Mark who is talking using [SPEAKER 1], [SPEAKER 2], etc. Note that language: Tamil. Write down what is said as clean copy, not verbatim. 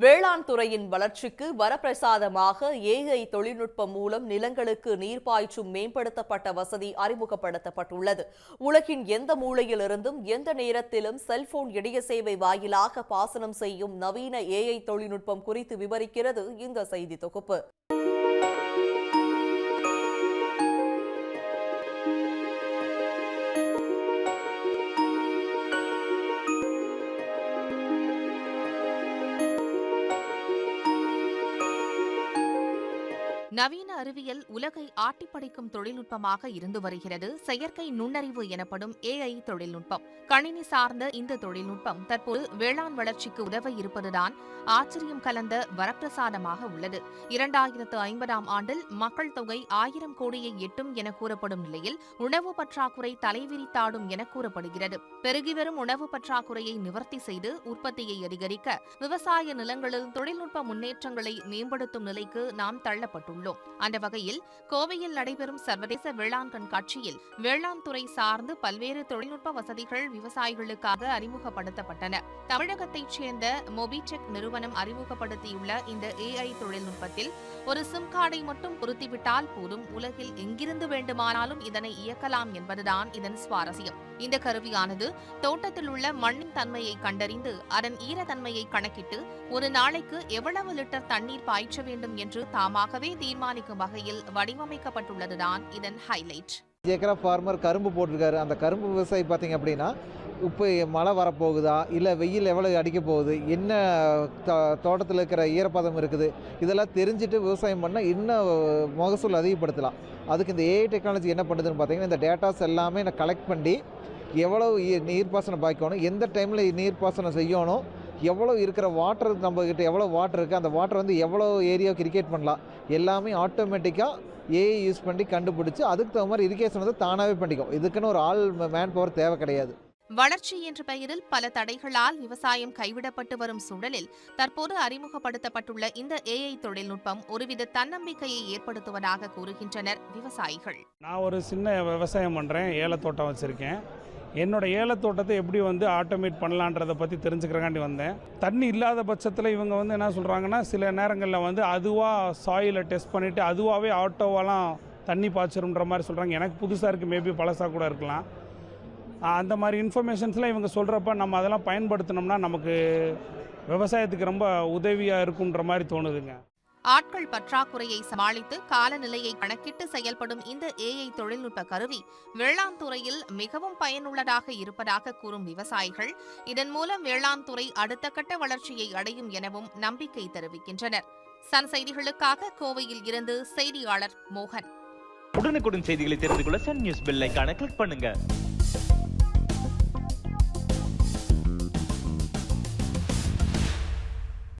[SPEAKER 1] வேளாண் துறையின் வளர்ச்சிக்கு வரப்பிரசாதமாக ஏஐ தொழில்நுட்பம் மூலம் நிலங்களுக்கு நீர் பாய்ச்சும் மேம்படுத்தப்பட்ட வசதி அறிமுகப்படுத்தப்பட்டுள்ளது. உலகின் எந்த மூலையிலிருந்தும் எந்த நேரத்திலும் செல்போன் இணைய சேவை வாயிலாக பாசனம் செய்யும் நவீன ஏஐ தொழில்நுட்பம் குறித்து விவரிக்கிறது இந்த செய்தி தொகுப்பு.
[SPEAKER 2] நவீன அறிவியல் உலகை ஆட்டிப்படைக்கும் தொழில்நுட்பமாக இருந்து வருகிறது செயற்கை நுண்ணறிவு எனப்படும் ஏஐ தொழில்நுட்பம். கணினி சார்ந்த இந்த தொழில்நுட்பம் தற்போது வேளாண் வளர்ச்சிக்கு உதவ இருப்பதுதான் ஆச்சரியம் கலந்த வரப்பிரசாதமாக உள்ளது. 2050ஆம் ஆண்டில் மக்கள் தொகை 1000 கோடியை எட்டும் என கூறப்படும் நிலையில் உணவு பற்றாக்குறை தலைவிரித்தாடும் என கூறப்படுகிறது. பெருகிவரும் உணவு பற்றாக்குறையை நிவர்த்தி செய்து உற்பத்தியை அதிகரிக்க விவசாய நிலங்களில் தொழில்நுட்ப முன்னேற்றங்களை மேம்படுத்தும் நிலைக்கு நாம் தள்ளப்பட்டுள்ளோம். அந்த வகையில் கோவையில் நடைபெறும் சர்வதேச வேளாண் கண்காட்சியில் வேளாண் துறை சார்ந்து பல்வேறு தொழில்நுட்ப வசதிகள் விவசாயிகளுக்காக அறிமுகப்படுத்தப்பட்டன. தமிழகத்தைச் சேர்ந்த மொபிடெக் நிறுவனம் அறிமுகப்படுத்தியுள்ள இந்த ஏஐ தொழில்நுட்பத்தில் ஒரு சிம் கார்டை மட்டும் பொருத்திவிட்டால் போதும், உலகில் எங்கிருந்து வேண்டுமானாலும் இதனை இயக்கலாம் என்பதுதான் இதன் சுவாரஸ்யம். இந்த கருவியானது தோட்டத்தில் உள்ள மண்ணின் தன்மையை கண்டறிந்து அதன் ஈரத்தன்மையை கணக்கிட்டு ஒரு நாளைக்கு எவ்வளவு லிட்டர் தண்ணீர் பாய்ச்ச வேண்டும் என்று தாமாகவே தீர்மானிக்கும் வகையில் வடிவமைக்கப்பட்டுள்ளதுதான் இதன் ஹைலைட்.
[SPEAKER 3] ஏக்கரா ஃபார்மர் கரும்பு போட்டிருக்காரு. அந்த கரும்பு விவசாயி பார்த்தீங்க அப்படின்னா இப்போ மழை வரப்போகுதா, இல்லை வெயில் எவ்வளோ அடிக்க போகுது, என்ன தோட்டத்தில் இருக்கிற ஈரப்பதம் இருக்குது, இதெல்லாம் தெரிஞ்சுட்டு விவசாயம் பண்ணால் இன்னும் மகசூல் அதிகப்படுத்தலாம். அதுக்கு இந்த ஏஐ டெக்னாலஜி என்ன பண்ணுதுன்னு பார்த்தீங்கன்னா, இந்த டேட்டாஸ் எல்லாமே நான் கலெக்ட் பண்ணி எவ்வளோ நீர்ப்பாசனம் பாய்க்கணும், எந்த டைமில் நீர்ப்பாசனம் செய்யணும், எவ்வளோ இருக்கிற வாட்டர் நம்மக்கிட்ட எவ்வளோ வாட்டர் இருக்குது, அந்த வாட்டர் வந்து எவ்வளோ ஏரியாவுக்கு இரிகேட் பண்ணலாம், எல்லாமே ஆட்டோமேட்டிக்காக ஏஐ யூஸ் பண்ணி கண்டுபிடிச்சி அதுக்கு தகுந்த மாதிரி இரிகேஷன் வந்து தானாகவே பண்ணிக்கும். இதுக்குன்னு ஒரு ஆள் மேன் பவர் தேவை கிடையாது.
[SPEAKER 2] வளர்ச்சி என்ற பெயரில் பல தடைகளால் விவசாயம் கைவிடப்பட்டு வரும் சூழலில் தற்போது அறிமுகப்படுத்தப்பட்டுள்ள இந்த ஏஐ தொழில்நுட்பம் ஒருவித தன்னம்பிக்கையை ஏற்படுத்துவதாக கூறுகின்றனர் விவசாயிகள்.
[SPEAKER 4] நான் ஒரு சின்ன விவசாயம் பண்ணுறேன், ஏலத்தோட்டம் வச்சுருக்கேன். என்னோட ஏலத்தோட்டத்தை எப்படி ஆட்டோமேட் பண்ணலான்றதை பற்றி தெரிஞ்சுக்கிறக்காண்டி வந்தேன். தண்ணி இல்லாத பட்சத்தில் இவங்க என்ன சொல்கிறாங்கன்னா, சில நேரங்களில் அதுவாக சாயிலை டெஸ்ட் பண்ணிவிட்டு அதுவாகவே ஆட்டோவெல்லாம் தண்ணி பாய்ச்சிருன்ற மாதிரி சொல்கிறாங்க. எனக்கு புதுசாக இருக்குது, மேபி பழசாக கூட இருக்கலாம். அந்த மாதிரி இன்ஃபர்மேஷன்ஸ்லாம் இவங்க சொல்கிறப்ப நம்ம அதெல்லாம் பயன்படுத்தினோம்னா நமக்கு விவசாயத்துக்கு ரொம்ப உதவியாக இருக்குன்ற மாதிரி தோணுதுங்க.
[SPEAKER 2] ஆட்கள் பற்றாக்குறையை சமாளித்து காலநிலையை கணக்கிட்டு செயல்படும் இந்த ஏஐ தொழில்நுட்ப கருவி வேளாண் துறையில் மிகவும் பயனுள்ளதாக இருப்பதாக கூறும் விவசாயிகள் இதன் மூலம் வேளாண் துறை அடுத்த கட்ட வளர்ச்சியை அடையும் எனவும் நம்பிக்கை தெரிவிக்கின்றனர். சன் செய்திகளுக்காக கோவையில் இருந்து செய்தியாளர் மோகன்.
[SPEAKER 5] உடனுக்குடன் செய்திகளை தெரிந்து கொள்ள சன் நியூஸ் பெல் ஐகானை கிளிக் பண்ணுங்க.